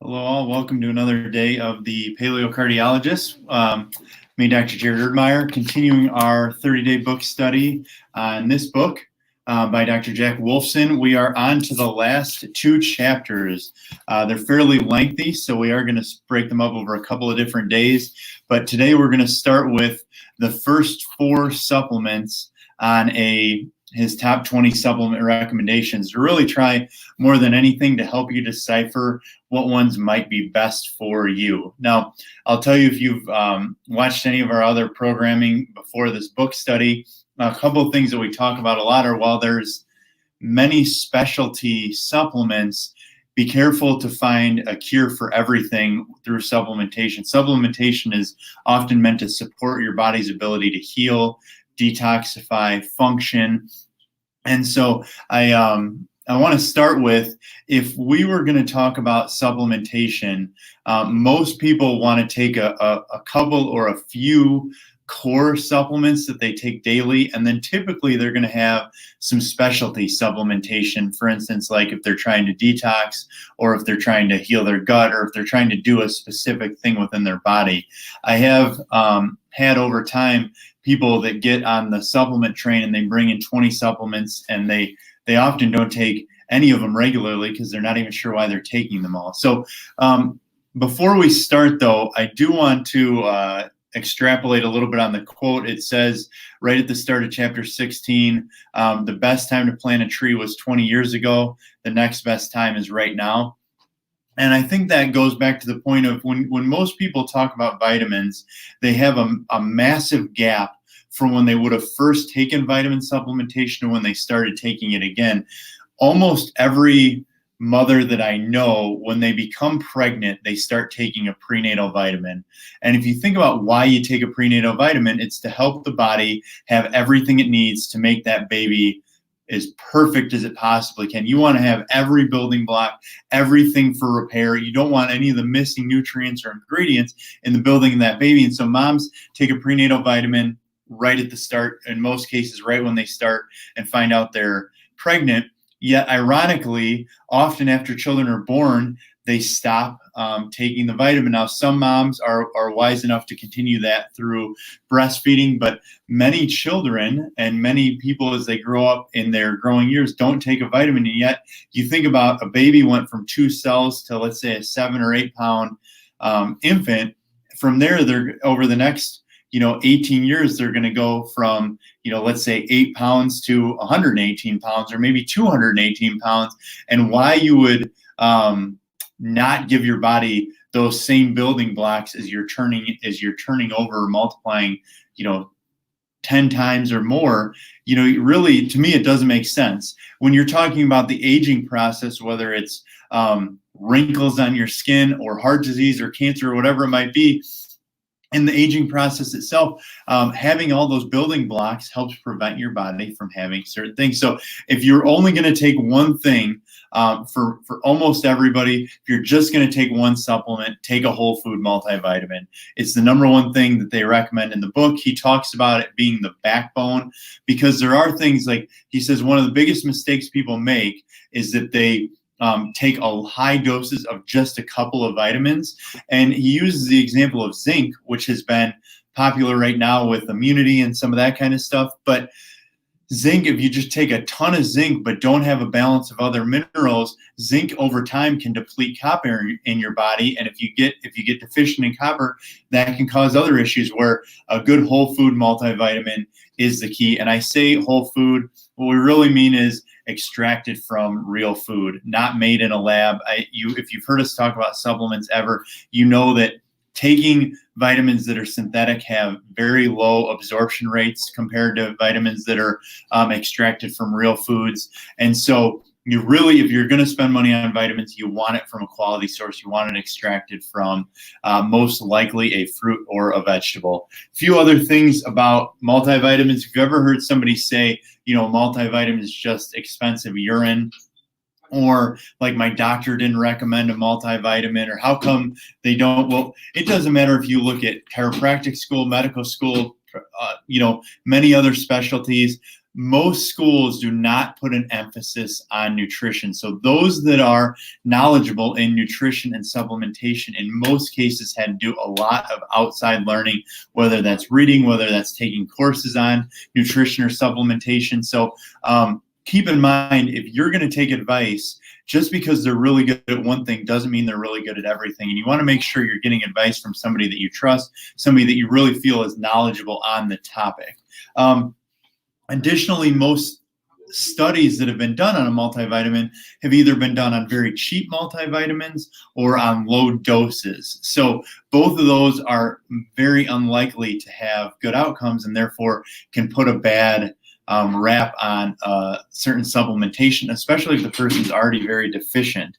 Hello all, welcome to another day of the Paleo Cardiologist. Me, Dr. Jared Erdmeyer, continuing our 30-day book study on this book by Dr. Jack Wolfson. We are on to the last two chapters. They're fairly lengthy, so we are going to break them up over a couple of different days. But today we're going to start with the first four supplements on his top 20 supplement recommendations to really try more than anything to help you decipher what ones might be best for you. Now, I'll tell you, if you've watched any of our other programming before this book study, a couple of things that we talk about a lot are, while there's many specialty supplements, be careful to find a cure for everything through supplementation. Supplementation is often meant to support your body's ability to heal, detoxify, function. And so I want to start with, if we were going to talk about supplementation, most people want to take a couple or a few core supplements that they take daily, and then typically they're going to have some specialty supplementation. For instance, like if they're trying to detox, or if they're trying to heal their gut, or if they're trying to do a specific thing within their body. I have had over time people that get on the supplement train and they bring in 20 supplements, and they often don't take any of them regularly because they're not even sure why they're taking them all. So before we start, though, I do want to extrapolate a little bit on the quote. It says right at the start of chapter 16, the best time to plant a tree was 20 years ago. The next best time is right now. And I think that goes back to the point of when most people talk about vitamins, they have a massive gap from when they would have first taken vitamin supplementation to when they started taking it again. Almost every mother that I know, when they become pregnant, they start taking a prenatal vitamin. And if you think about why you take a prenatal vitamin, it's to help the body have everything it needs to make that baby as perfect as it possibly can. You want to have every building block, everything for repair. You don't want any of the missing nutrients or ingredients in the building of that baby. And so moms take a prenatal vitamin right at the start, in most cases right when they start and find out they're pregnant. Yet ironically, often after children are born, they stop taking the vitamin. Now, some moms are wise enough to continue that through breastfeeding, but many children and many people, as they grow up in their growing years, don't take a vitamin. And yet you think about a baby went from 2 cells to, let's say, a 7 or 8 pound infant. From there, they're over the next 18 years, they're going to go from, let's say 8 pounds to 118 pounds, or maybe 218 pounds. And why you would not give your body those same building blocks as you're turning over, multiplying, 10 times or more, really, to me, it doesn't make sense. When you're talking about the aging process, whether it's wrinkles on your skin or heart disease or cancer or whatever it might be, in the aging process itself, having all those building blocks helps prevent your body from having certain things. So if you're only going to take one thing, for almost everybody, if you're just going to take one supplement, take a whole food multivitamin. It's the number one thing that they recommend in the book. He talks about it being the backbone, because there are things like, he says, one of the biggest mistakes people make is that they take high doses of just a couple of vitamins. And he uses the example of zinc, which has been popular right now with immunity and some of that kind of stuff. But zinc, if you just take a ton of zinc but don't have a balance of other minerals, zinc over time can deplete copper in your body. And if you get deficient in copper, that can cause other issues, where a good whole food multivitamin is the key. And I say whole food, what we really mean is extracted from real food, not made in a lab. If you've heard us talk about supplements ever, you know that taking vitamins that are synthetic have very low absorption rates compared to vitamins that are extracted from real foods. And so you really, if you're going to spend money on vitamins, you want it from a quality source. You want it extracted from most likely a fruit or a vegetable. A few other things about multivitamins. If you've ever heard somebody say, multivitamin is just expensive urine, or like my doctor didn't recommend a multivitamin, or how come they don't? Well, it doesn't matter if you look at chiropractic school, medical school, many other specialties. most schools do not put an emphasis on nutrition. So those that are knowledgeable in nutrition and supplementation in most cases had to do a lot of outside learning, whether that's reading, whether that's taking courses on nutrition or supplementation. So keep in mind, if you're going to take advice, just because they're really good at one thing doesn't mean they're really good at everything. And you want to make sure you're getting advice from somebody that you trust, somebody that you really feel is knowledgeable on the topic. Additionally, most studies that have been done on a multivitamin have either been done on very cheap multivitamins or on low doses. So both of those are very unlikely to have good outcomes and therefore can put a bad rap on certain supplementation, especially if the person's already very deficient.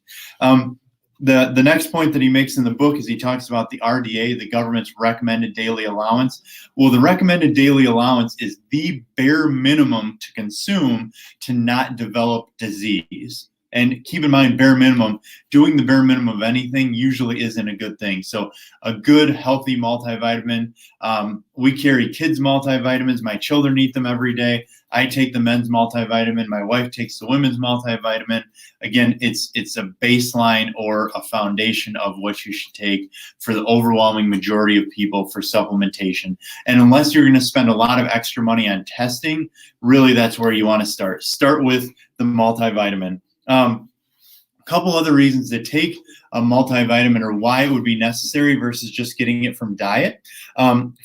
The next point that he makes in the book is he talks about the RDA, the government's recommended daily allowance. Well, the recommended daily allowance is the bare minimum to consume to not develop disease. And keep in mind, bare minimum, doing the bare minimum of anything usually isn't a good thing. So a good, healthy multivitamin, we carry kids' multivitamins. My children eat them every day. I take the men's multivitamin. My wife takes the women's multivitamin. Again, it's a baseline or a foundation of what you should take for the overwhelming majority of people for supplementation. And unless you're going to spend a lot of extra money on testing, really that's where you want to start. Start with the multivitamin. A couple other reasons to take a multivitamin or why it would be necessary versus just getting it from diet.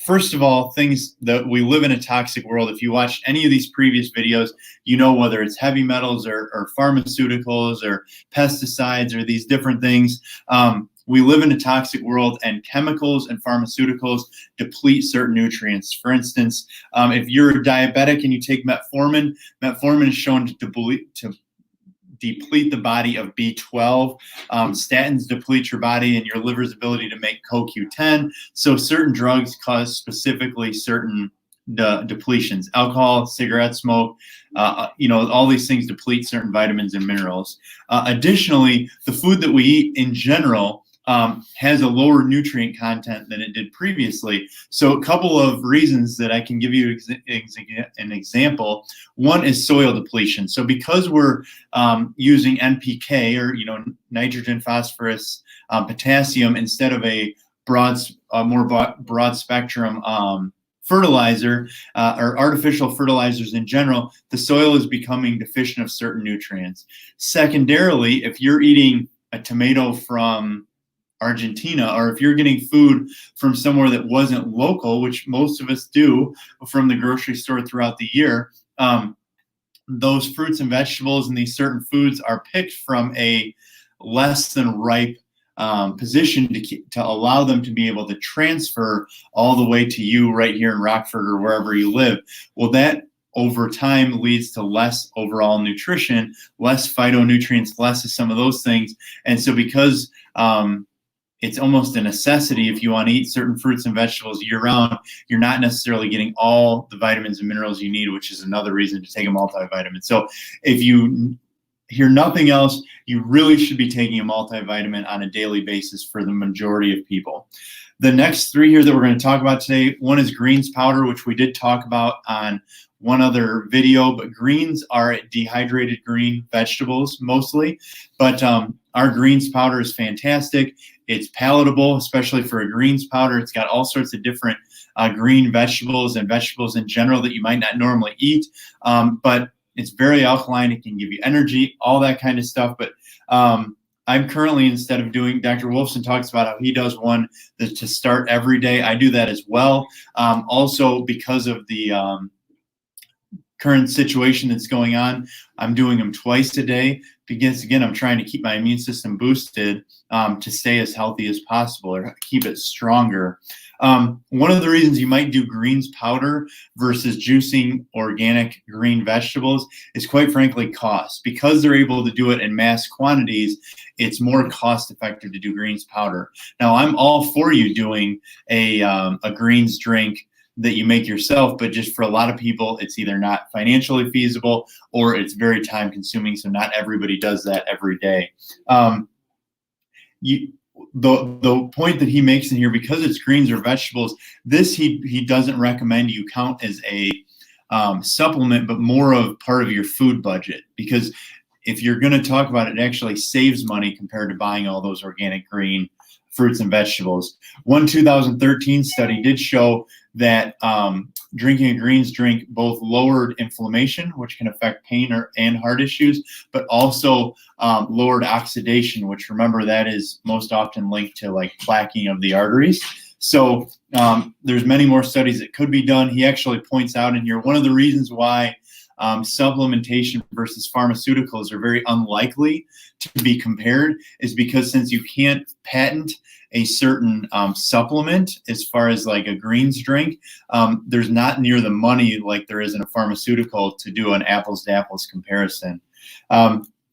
First of all, things that we live in a toxic world. If you watched any of these previous videos, you know whether it's heavy metals or pharmaceuticals or pesticides or these different things. We live in a toxic world, and chemicals and pharmaceuticals deplete certain nutrients. For instance, if you're a diabetic and you take metformin, metformin is shown to deplete the body of B12. Statins deplete your body and your liver's ability to make CoQ10. So certain drugs cause specifically certain depletions. Alcohol, cigarette smoke, all these things deplete certain vitamins and minerals. Additionally, the food that we eat in general has a lower nutrient content than it did previously. So a couple of reasons that I can give you an example. One is soil depletion. So because we're using NPK or nitrogen, phosphorus, potassium instead of a more broad spectrum fertilizer or artificial fertilizers in general, the soil is becoming deficient of certain nutrients. Secondarily, if you're eating a tomato from Argentina, or if you're getting food from somewhere that wasn't local, which most of us do from the grocery store throughout the year, those fruits and vegetables and these certain foods are picked from a less than ripe position to allow them to be able to transfer all the way to you right here in Rockford or wherever you live. Well, that over time leads to less overall nutrition, less phytonutrients, less of some of those things. And so because it's almost a necessity if you want to eat certain fruits and vegetables year round, you're not necessarily getting all the vitamins and minerals you need, which is another reason to take a multivitamin. So if you hear nothing else, you really should be taking a multivitamin on a daily basis for the majority of people. The next three here that we're going to talk about today, one is greens powder, which we did talk about on one other video, but greens are dehydrated green vegetables mostly, but our greens powder is fantastic. It's palatable, especially for a greens powder. It's got all sorts of different green vegetables and vegetables in general that you might not normally eat, but it's very alkaline. It can give you energy, all that kind of stuff. But I'm currently, instead of doing, Dr. Wolfson talks about how he does one to start every day. I do that as well. Also, because of the current situation that's going on, I'm doing them twice a day because, again, I'm trying to keep my immune system boosted to stay as healthy as possible or keep it stronger. One of the reasons you might do greens powder versus juicing organic green vegetables is, quite frankly, cost. Because they're able to do it in mass quantities, it's more cost effective to do greens powder. Now, I'm all for you doing a greens drink that you make yourself, but just for a lot of people, it's either not financially feasible or it's very time consuming. So not everybody does that every day. The point that he makes in here, because it's greens or vegetables, this he doesn't recommend you count as a supplement, but more of part of your food budget. Because if you're going to talk about it, it actually saves money compared to buying all those organic green fruits and vegetables. One 2013 study did show that drinking a greens drink both lowered inflammation, which can affect pain and heart issues, but also lowered oxidation, which, remember, that is most often linked to like plaquing of the arteries. So there's many more studies that could be done. He actually points out in here, one of the reasons why supplementation versus pharmaceuticals are very unlikely to be compared is because since you can't patent a certain supplement as far as like a greens drink, there's not near the money like there is in a pharmaceutical to do an apples to apples comparison.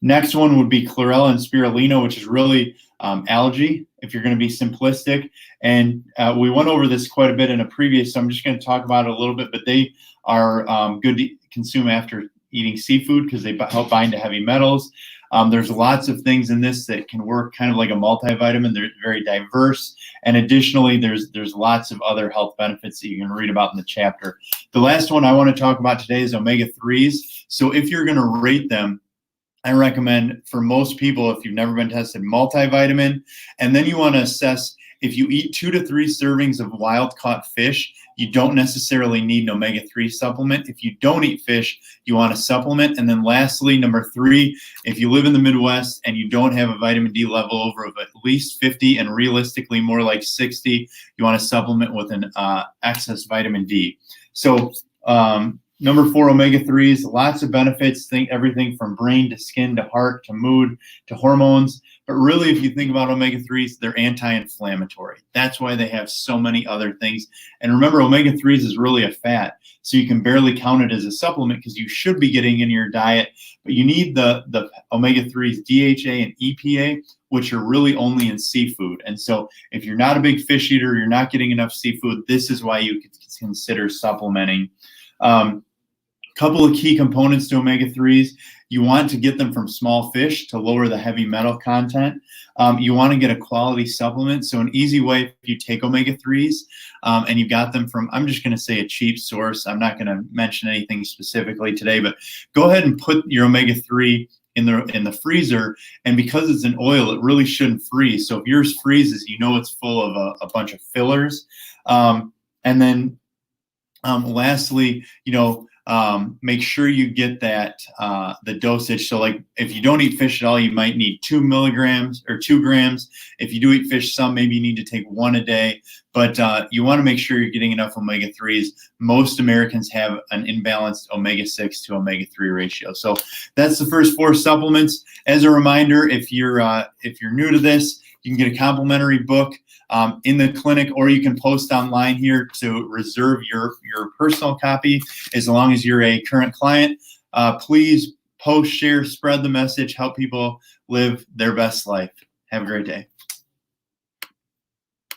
Next one would be Chlorella and Spirulina, which is really algae, if you're going to be simplistic. And we went over this quite a bit in a previous, so I'm just going to talk about it a little bit, but they are good to consume after eating seafood because they help bind to heavy metals. There's lots of things in this that can work kind of like a multivitamin. They're very diverse. And additionally, there's lots of other health benefits that you can read about in the chapter. The last one I want to talk about today is omega-3s. So if you're going to rate them, I recommend for most people, if you've never been tested, multivitamin. And then you want to assess if you eat 2 to 3 servings of wild-caught fish, you don't necessarily need an omega-3 supplement. If you don't eat fish, you want a supplement. And then lastly, number 3, if you live in the Midwest and you don't have a vitamin D level over of at least 50 and realistically more like 60, you want to supplement with an excess vitamin D. So number 4, omega-3s, lots of benefits. Think everything from brain to skin to heart to mood to hormones. But really, if you think about omega-3s, they're anti-inflammatory. That's why they have so many other things. And remember, omega-3s is really a fat, so you can barely count it as a supplement because you should be getting in your diet. But you need the omega-3s, DHA and EPA, which are really only in seafood. And so if you're not a big fish eater, you're not getting enough seafood, this is why you could consider supplementing. Couple of key components to omega-3s. You want to get them from small fish to lower the heavy metal content. You want to get a quality supplement. So an easy way, if you take omega-3s and you got them from, I'm just going to say a cheap source. I'm not going to mention anything specifically today, but go ahead and put your omega-3 in the freezer. And because it's an oil, it really shouldn't freeze. So if yours freezes, you know it's full of a bunch of fillers. And then lastly, make sure you get that the dosage. So like if you don't eat fish at all, you might need 2 milligrams or 2 grams. If you do eat fish some, maybe you need to take 1 a day. But you want to make sure you're getting enough omega-3s. Most Americans have an imbalanced omega-6 to omega-3 ratio. So that's the first 4 supplements. As a reminder, if you're new to this, you can get a complimentary book in the clinic, or you can post online here to reserve your personal copy as long as you're a current client. Please post, share, spread the message, help people live their best life. Have a great day.